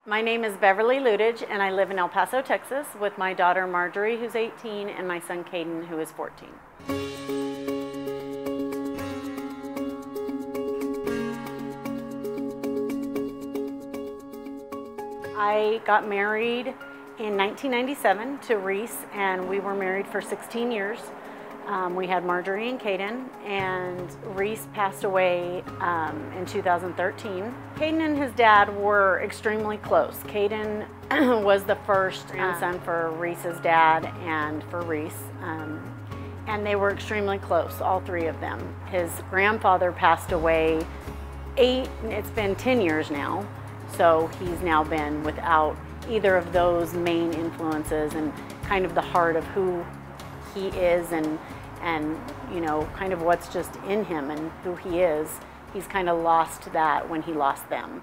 My name is Beverly Lutage, and I live in El Paso, Texas, with my daughter Marjorie, who's 18, and my son Caden, who is 14. I got married in 1997 to Reese, and we were married for 16 years. We had Marjorie and Caden, and Reese passed away in 2013. Caden and his dad were extremely close. Caden was the first grandson for Reese's dad and for Reese, and they were extremely close, all three of them. His grandfather passed away it's been 10 years now, so he's now been without either of those main influences and kind of the heart of who he is and you know, kind of what's just in him and who he is. He's kind of lost that when he lost them.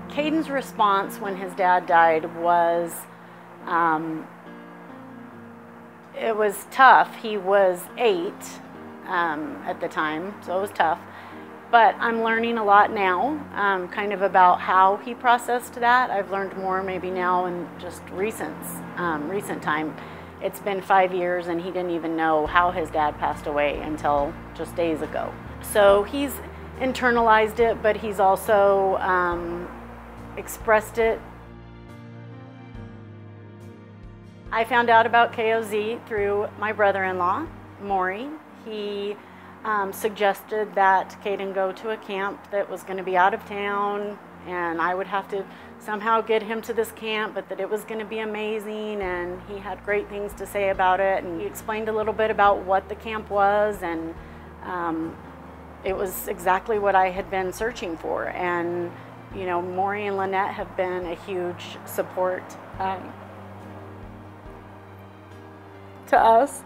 Caden's response when his dad died was, it was tough. He was 8 at the time, so it was tough. But I'm learning a lot now, kind of about how he processed that. I've learned more maybe now in just recent time. It's been 5 years and he didn't even know how his dad passed away until just days ago. So he's internalized it, but he's also expressed it. I found out about KOZ through my brother-in-law, Maury. He suggested that Caden go to a camp that was going to be out of town, and I would have to somehow get him to this camp, but that it was going to be amazing, and he had great things to say about it. And he explained a little bit about what the camp was, and it was exactly what I had been searching for. And you know, Maury and Lynette have been a huge support to us.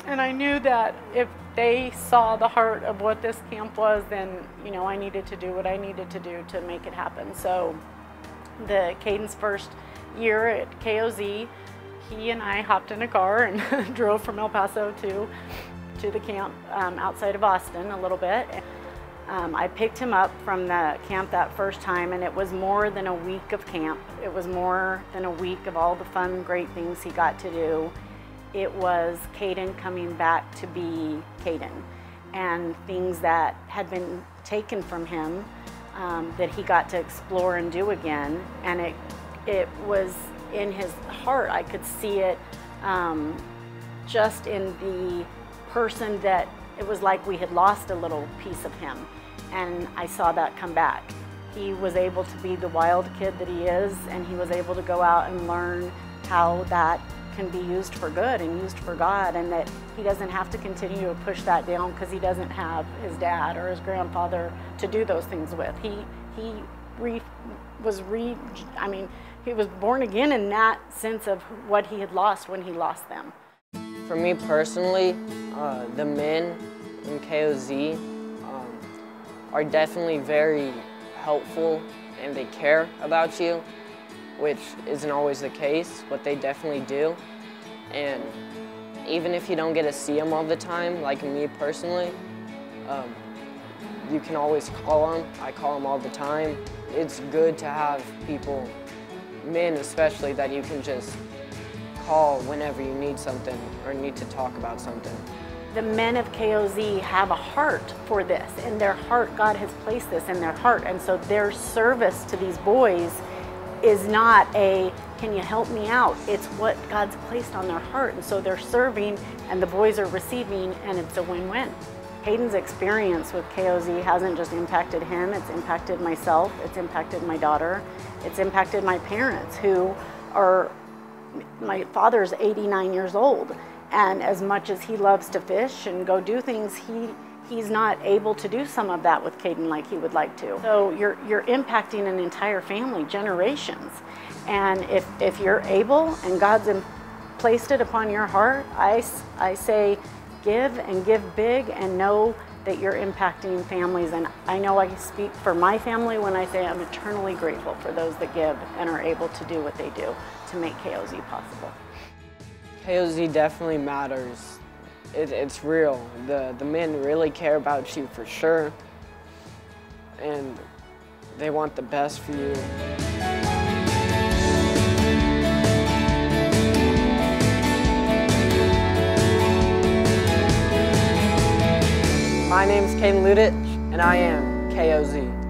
And I knew that if they saw the heart of what this camp was, then, you know, I needed to do what I needed to do to make it happen. So Caden's first year at KOZ, he and I hopped in a car and drove from El Paso to the camp outside of Austin a little bit. I picked him up from the camp that first time, and it was more than a week of camp. It was more than a week of all the fun, great things he got to do. It was Caden coming back to be Caden, and things that had been taken from him that he got to explore and do again. And it was in his heart. I could see it just in the person that it was like we had lost a little piece of him, and I saw that come back. He was able to be the wild kid that he is, and he was able to go out and learn how that can be used for good and used for God, and that he doesn't have to continue to push that down because he doesn't have his dad or his grandfather to do those things with. He was born again in that sense of what he had lost when he lost them. For me personally, the men in KOZ are definitely very helpful, and they care about you, which isn't always the case, but they definitely do. And even if you don't get to see them all the time, like me personally, you can always call them. I call them all the time. It's good to have people, men especially, that you can just call whenever you need something or need to talk about something. The men of KOZ have a heart for this. In their heart, God has placed this in their heart, and so their service to these boys is not a, can you help me out? It's what God's placed on their heart, and so they're serving and the boys are receiving, and it's a win-win. Caden's experience with KOZ hasn't just impacted him, it's impacted myself, it's impacted my daughter, it's impacted my parents, who are, my father's 89 years old, and as much as he loves to fish and go do things, he's not able to do some of that with Caden like he would like to. So you're impacting an entire family, generations. And if you're able and God's placed it upon your heart, I say give and give big, and know that you're impacting families. And I know I speak for my family when I say I'm eternally grateful for those that give and are able to do what they do to make KOZ possible. KOZ definitely matters it's real. The men really care about you for sure, and they want the best for you. My name's Caden, and I am KOZ.